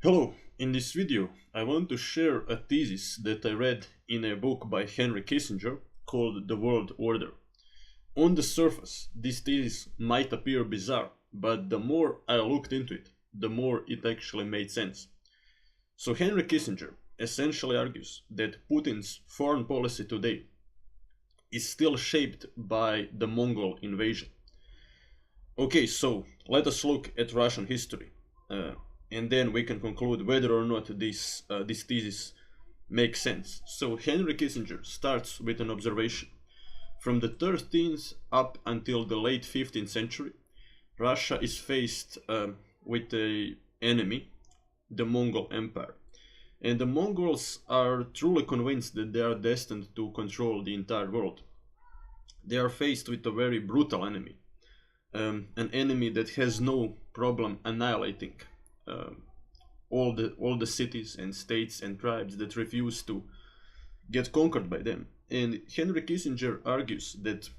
Hello, in this video I want to share a thesis that I read in a book by Henry Kissinger called The World Order. On the surface, this thesis might appear bizarre, but the more I looked into it, the more it actually made sense. So Henry Kissinger essentially argues that Putin's foreign policy today is still shaped by the Mongol invasion. Okay, so let us look at Russian history. And then we can conclude whether or not this thesis makes sense. So Henry Kissinger starts with an observation. From the 13th up until the late 15th century, Russia is faced with an enemy, the Mongol Empire. And the Mongols are truly convinced that they are destined to control the entire world. They are faced with a very brutal enemy, an enemy that has no problem annihilating all the cities and states and tribes that refuse to get conquered by them. And Henry Kissinger argues that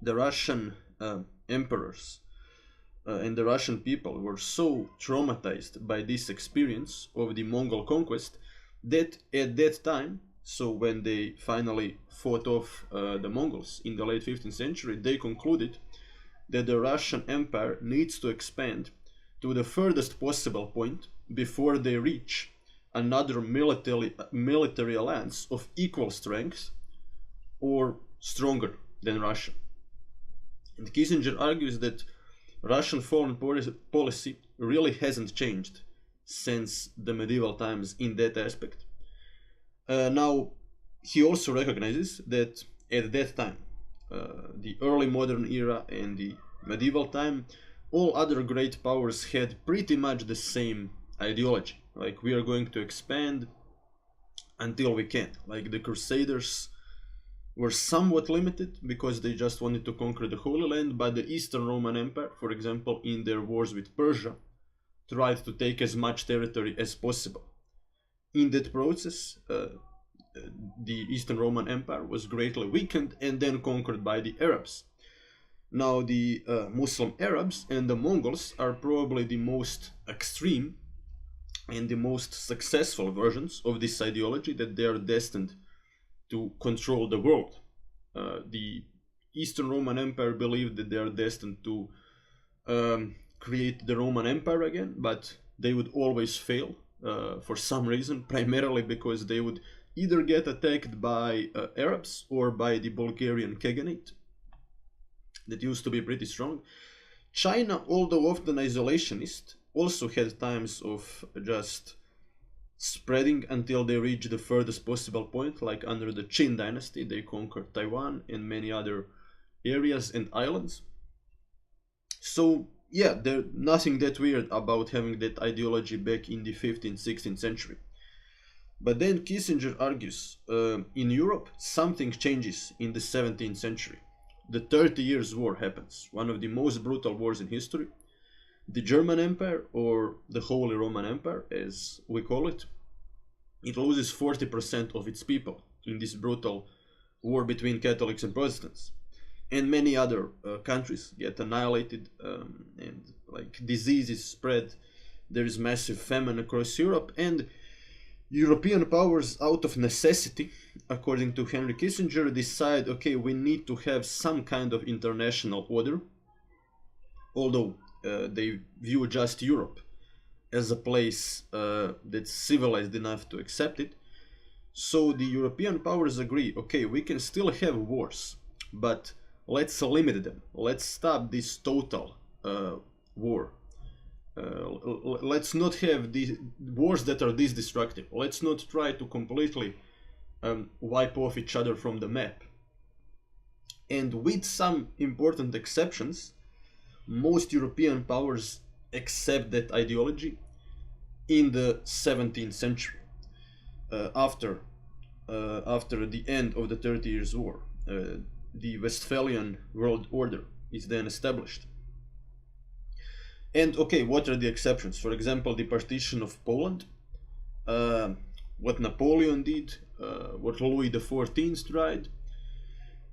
the Russian emperors and the Russian people were so traumatized by this experience of the Mongol conquest that at that time, so when they finally fought off the Mongols in the late 15th century, they concluded that the Russian Empire needs to expand to the furthest possible point before they reach another military alliance of equal strength or stronger than Russia. And Kissinger argues that Russian foreign policy really hasn't changed since the medieval times in that aspect. Now, he also recognizes that at that time, the early modern era and the medieval time, all other great powers had pretty much the same ideology. Like, we are going to expand until we can. Like, the Crusaders were somewhat limited because they just wanted to conquer the Holy Land, but the Eastern Roman Empire, for example, in their wars with Persia, tried to take as much territory as possible. In that process, the Eastern Roman Empire was greatly weakened and then conquered by the Arabs. Now, the Muslim Arabs and the Mongols are probably the most extreme and the most successful versions of this ideology, that they are destined to control the world. The Eastern Roman Empire believed that they are destined to create the Roman Empire again, but they would always fail for some reason, primarily because they would either get attacked by Arabs or by the Bulgarian Khaganate that used to be pretty strong. China, although often isolationist, also had times of just spreading until they reached the furthest possible point, like under the Qin dynasty. They conquered Taiwan and many other areas and islands. So yeah, there's nothing that weird about having that ideology back in the 15th, 16th century. But then Kissinger argues, in Europe, something changes in the 17th century. The 30 Years' War happens, one of the most brutal wars in history. The German Empire, or the Holy Roman Empire as we call it, it loses 40% of its people in this brutal war between Catholics and Protestants. And many other countries get annihilated, and like diseases spread. There is massive famine across Europe, and European powers, out of necessity, according to Henry Kissinger, decide, okay, we need to have some kind of international order, although they view just Europe as a place that's civilized enough to accept it. So the European powers agree, okay, we can still have wars, but let's limit them. Let's stop this total war. Let's not have the wars that are this destructive. Let's not try to completely wipe off each other from the map. And with some important exceptions, most European powers accept that ideology in the 17th century, after the end of the 30 Years' War. The Westphalian world order is then established. And okay, what are the exceptions? For example, the partition of Poland, what Napoleon did, what Louis XIV tried.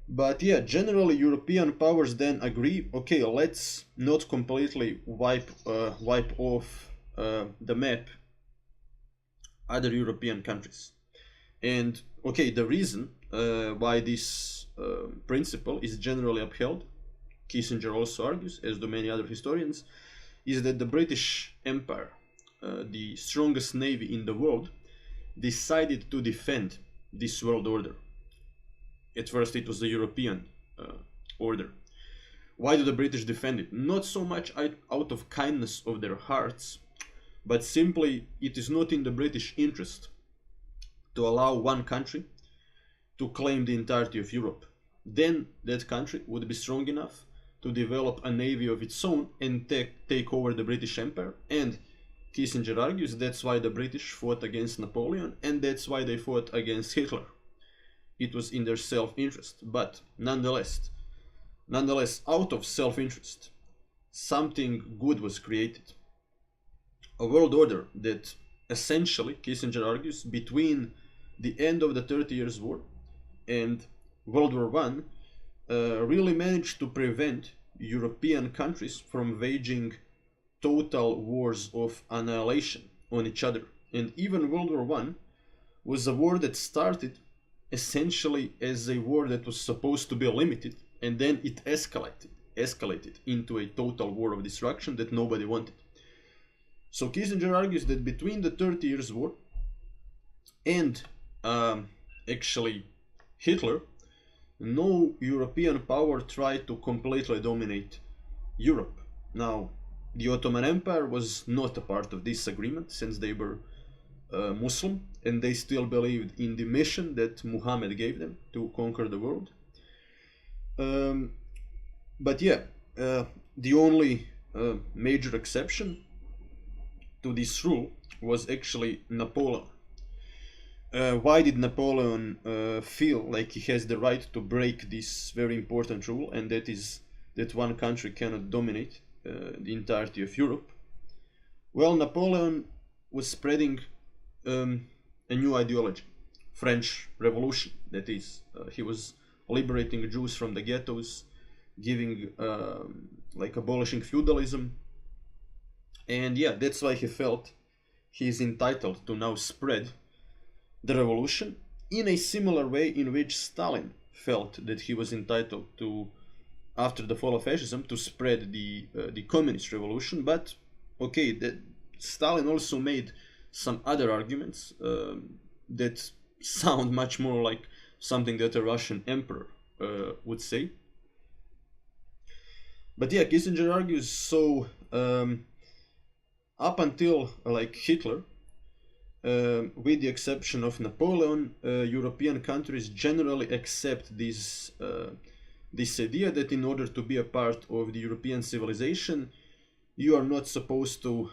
But yeah, generally European powers then agree, okay, let's not completely wipe off the map other European countries. And okay, the reason why this principle is generally upheld, Kissinger also argues, as do many other historians, is that the British Empire, the strongest navy in the world, decided to defend this world order. At first it was the European order. Why do the British defend it? Not so much out of kindness of their hearts, but simply it is not in the British interest to allow one country to claim the entirety of Europe. Then that country would be strong enough to develop a navy of its own and take over the British Empire. And Kissinger argues that's why the British fought against Napoleon, and that's why they fought against Hitler. It was in their self-interest, but nonetheless, out of self-interest, something good was created. A world order that essentially, Kissinger argues, between the end of the 30 Years' War and World War I, really managed to prevent European countries from waging total wars of annihilation on each other. And even World War I was a war that started essentially as a war that was supposed to be limited, and then it escalated into a total war of destruction that nobody wanted. So Kissinger argues that between the 30 Years' War and actually Hitler, no European power tried to completely dominate Europe. Now, the Ottoman Empire was not a part of this agreement, since they were Muslim, and they still believed in the mission that Muhammad gave them to conquer the world. But yeah, the only major exception to this rule was actually Napoleon. Why did Napoleon feel like he has the right to break this very important rule, and that is that one country cannot dominate the entirety of Europe? Well, Napoleon was spreading a new ideology, French Revolution, that is. He was liberating Jews from the ghettos, abolishing feudalism, and yeah, that's why he felt he is entitled to now spread the revolution in a similar way in which Stalin felt that he was entitled to, after the fall of fascism, to spread the communist revolution. But okay, that Stalin also made some other arguments that sound much more like something that a Russian emperor would say. But yeah, Kissinger argues, so up until like Hitler, with the exception of Napoleon, European countries generally accept this idea that in order to be a part of the European civilization, you are not supposed to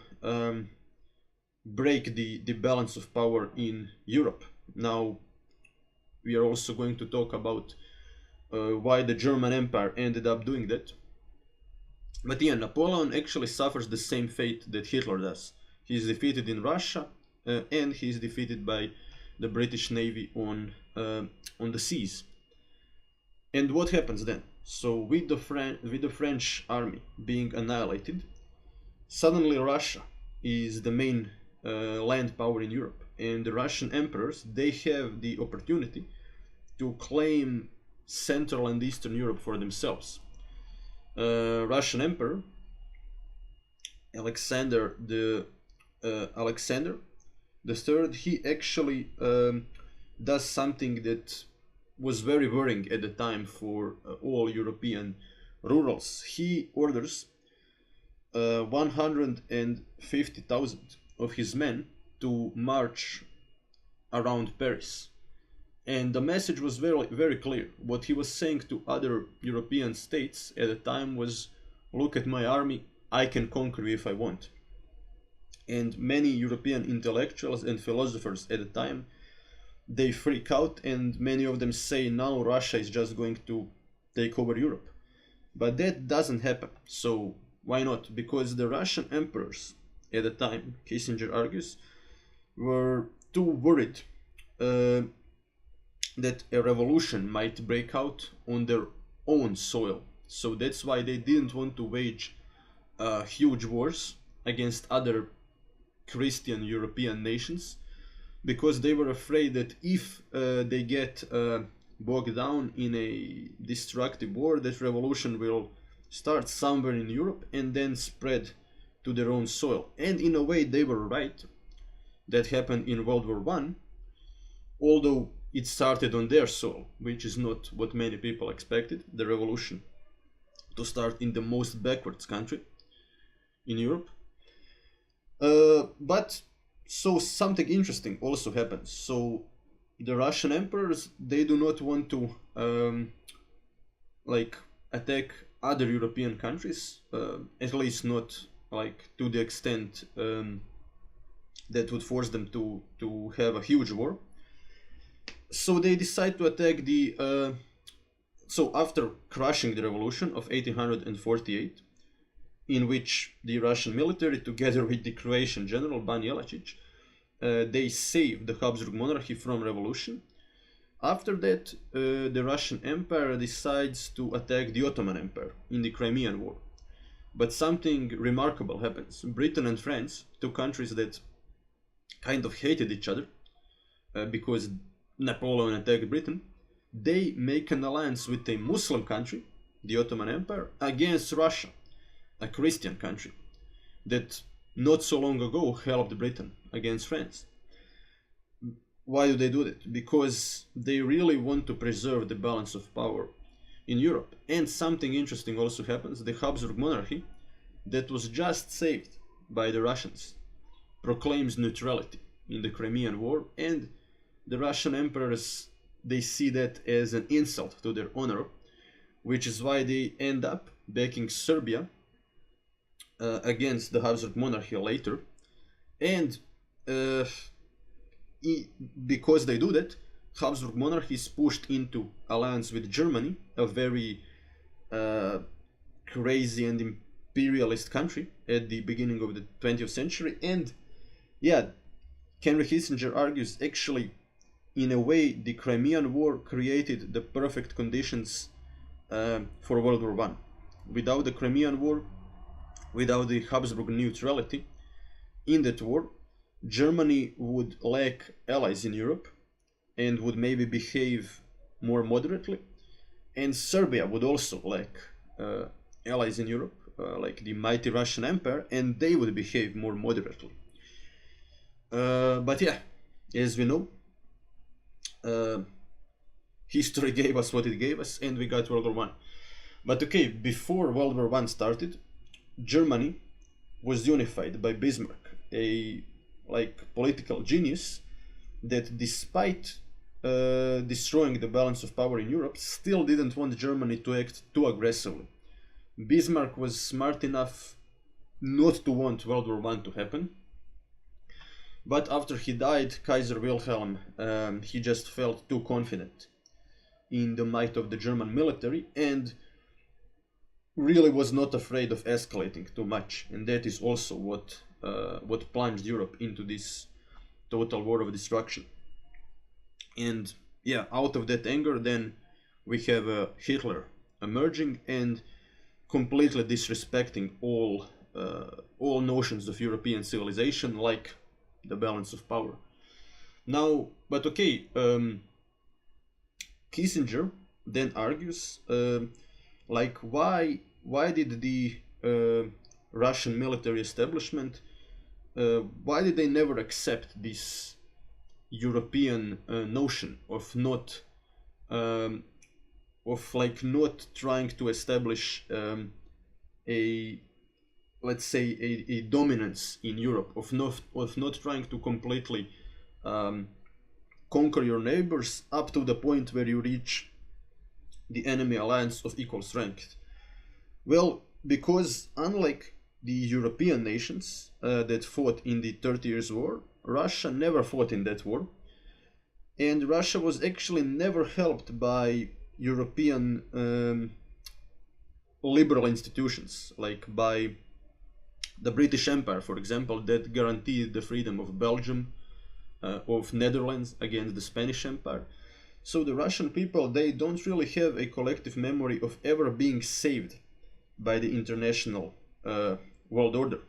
break the balance of power in Europe. Now, we are also going to talk about why the German Empire ended up doing that. But yeah, Napoleon actually suffers the same fate that Hitler does. He is defeated in Russia, and he is defeated by the British Navy on the seas. And what happens then? So with the French army being annihilated, suddenly Russia is the main land power in Europe, and the Russian emperors, they have the opportunity to claim Central and Eastern Europe for themselves. Russian Emperor Aleksandar III, he actually does something that was very worrying at the time for all European rurals. He orders 150,000 of his men to march around Paris. And the message was very, very clear. What he was saying to other European states at the time was, look at my army, I can conquer you if I want. And many European intellectuals and philosophers at the time, they freak out, and many of them say now Russia is just going to take over Europe. But that doesn't happen. So why not? Because the Russian emperors at the time, Kissinger argues, were too worried that a revolution might break out on their own soil. So that's why they didn't want to wage huge wars against other Christian European nations, because they were afraid that if they get bogged down in a destructive war, that revolution will start somewhere in Europe and then spread to their own soil. And in a way they were right. That happened in World War I, although it started on their soil, which is not what many people expected, the revolution to start in the most backwards country in Europe. But so something interesting also happens. So the Russian emperors, they do not want to like attack other European countries, at least not like to the extent that would force them to have a huge war. So they decide to attack the so after crushing the revolution of 1848, in which the Russian military, together with the Croatian general Ban Jelačić, they saved the Habsburg monarchy from revolution. After that, the Russian Empire decides to attack the Ottoman Empire in the Crimean War. But something remarkable happens. Britain and France, two countries that kind of hated each other because Napoleon attacked Britain, they make an alliance with a Muslim country, the Ottoman Empire, against Russia, a Christian country that not so long ago helped Britain against France. Why do they do that? Because they really want to preserve the balance of power in Europe. And something interesting also happens. The Habsburg monarchy, that was just saved by the Russians, proclaims neutrality in the Crimean War, and the Russian emperors, they see that as an insult to their honor, which is why they end up backing Serbia against the Habsburg monarchy later. And because they do that, Habsburg monarchy is pushed into alliance with Germany, a very crazy and imperialist country at the beginning of the 20th century. And yeah, Henry Kissinger argues actually, in a way, the Crimean War created the perfect conditions for World War I. Without the Crimean War, without the Habsburg neutrality in that war, Germany would lack allies in Europe and would maybe behave more moderately, and Serbia would also lack allies in Europe, like the mighty Russian Empire, and they would behave more moderately. But yeah, as we know, history gave us what it gave us, and we got World War I. But okay, before World War I started, Germany was unified by Bismarck, a political genius that, despite destroying the balance of power in Europe, still didn't want Germany to act too aggressively. Bismarck was smart enough not to want World War I to happen, but after he died, Kaiser Wilhelm, he just felt too confident in the might of the German military and really was not afraid of escalating too much, and that is also what plunged Europe into this total war of destruction. And yeah, out of that anger, then we have Hitler emerging and completely disrespecting all notions of European civilization, like the balance of power. Now, but okay, Kissinger then argues, why did the Russian military establishment, why did they never accept this European notion of not trying to establish a, let's say, a dominance in Europe, of not trying to completely conquer your neighbors up to the point where you reach the enemy alliance of equal strength? Well, because unlike the European nations that fought in the 30 Years' War, Russia never fought in that war, and Russia was actually never helped by European liberal institutions, like by the British Empire, for example, that guaranteed the freedom of Belgium, of Netherlands against the Spanish Empire. So the Russian people, they don't really have a collective memory of ever being saved by the international world order.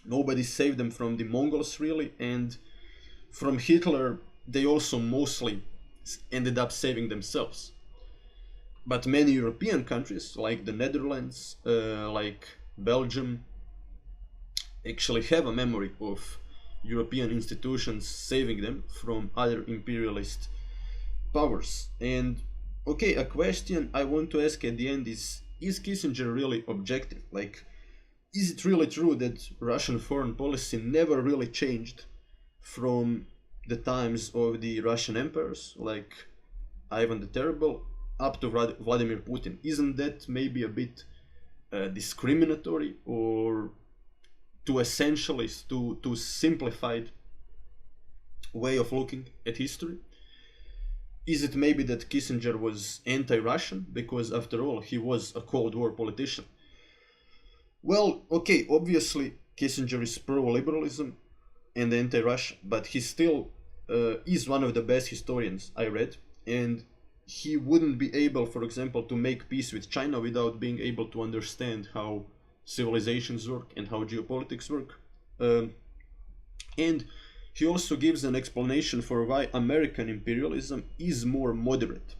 Nobody saved them from the Mongols really, and from Hitler they also mostly ended up saving themselves. But many European countries, like the Netherlands, like Belgium, actually have a memory of European institutions saving them from other imperialist powers. And okay, a question I want to ask at the end is Kissinger really objective? Like, is it really true that Russian foreign policy never really changed from the times of the Russian emperors, like Ivan the Terrible, up to Vladimir Putin? Isn't that maybe a bit discriminatory or too essentialist, too simplified way of looking at history? Is it maybe that Kissinger was anti-Russian because after all he was a Cold War politician? Well, okay, obviously Kissinger is pro-liberalism and anti-Russia, but he still is one of the best historians I read, and he wouldn't be able, for example, to make peace with China without being able to understand how civilizations work and how geopolitics work. And he also gives an explanation for why American imperialism is more moderate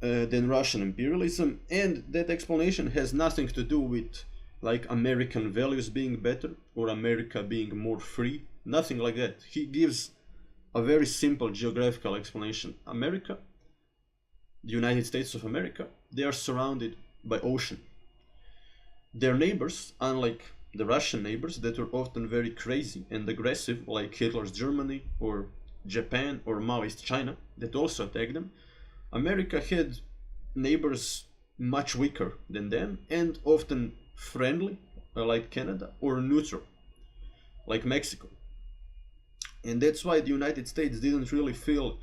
than Russian imperialism, and that explanation has nothing to do with like American values being better or America being more free, nothing like that. He gives a very simple geographical explanation. America, the United States of America, they are surrounded by ocean. Their neighbors, unlike the Russian neighbors that were often very crazy and aggressive, like Hitler's Germany or Japan or Maoist China, that also attacked them, America had neighbors much weaker than them and often friendly, like Canada, or neutral, like Mexico. And that's why the United States didn't really feel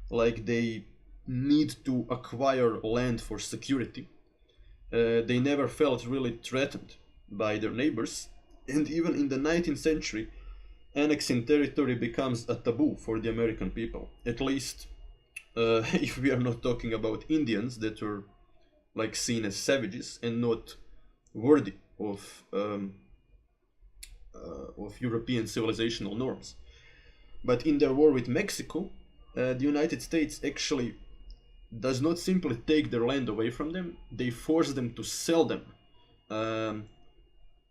like they need to acquire land for security. They never felt really threatened by their neighbors, and even in the 19th century, annexing territory becomes a taboo for the American people. At least, if we are not talking about Indians that were like seen as savages and not worthy of European civilizational norms. But in their war with Mexico, the United States actually does not simply take their land away from them, they force them to sell them.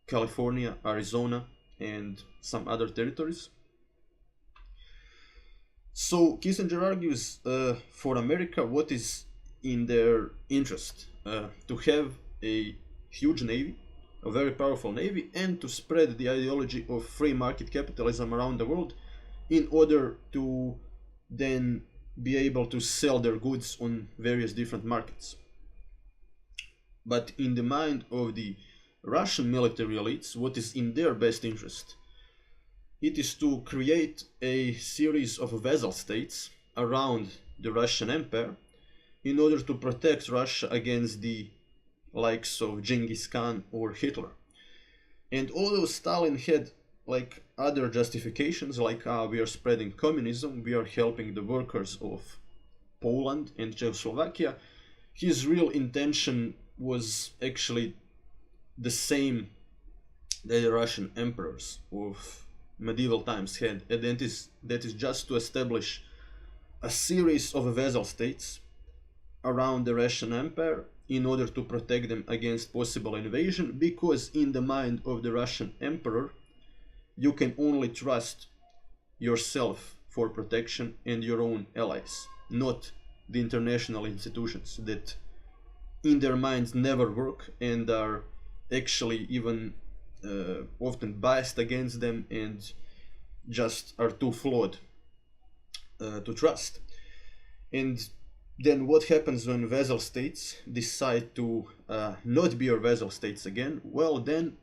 California, Arizona, and some other territories. So Kissinger argues for America what is in their interest, to have a huge navy, a very powerful navy, and to spread the ideology of free market capitalism around the world in order to then be able to sell their goods on various different markets. But in the mind of the Russian military elites, what is in their best interest? It is to create a series of vassal states around the Russian Empire in order to protect Russia against the likes of Genghis Khan or Hitler. And although Stalin had like other justifications, like we are spreading communism, we are helping the workers of Poland and Czechoslovakia, his real intention was actually the same that the Russian emperors of medieval times had, and that is just to establish a series of vassal states around the Russian Empire in order to protect them against possible invasion, because in the mind of the Russian emperor, you can only trust yourself for protection and your own allies, not the international institutions that in their minds never work and are actually even often biased against them and just are too flawed to trust. And then what happens when vassal states decide to not be your vassal states again? Well, then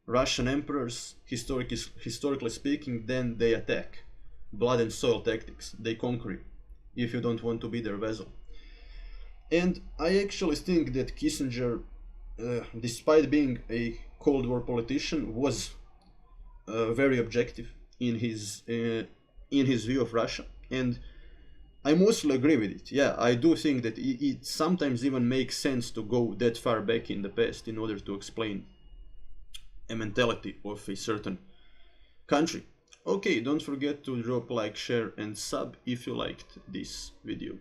Russian emperors, historically speaking, then they attack. Blood and soil tactics. They conquer you if you don't want to be their vassal. And I actually think that Kissinger, despite being a Cold War politician, was very objective in his view of Russia, and I mostly agree with it. Yeah, I do think that it sometimes even makes sense to go that far back in the past in order to explain a mentality of a certain country. Okay, don't forget to drop like, share and sub if you liked this video.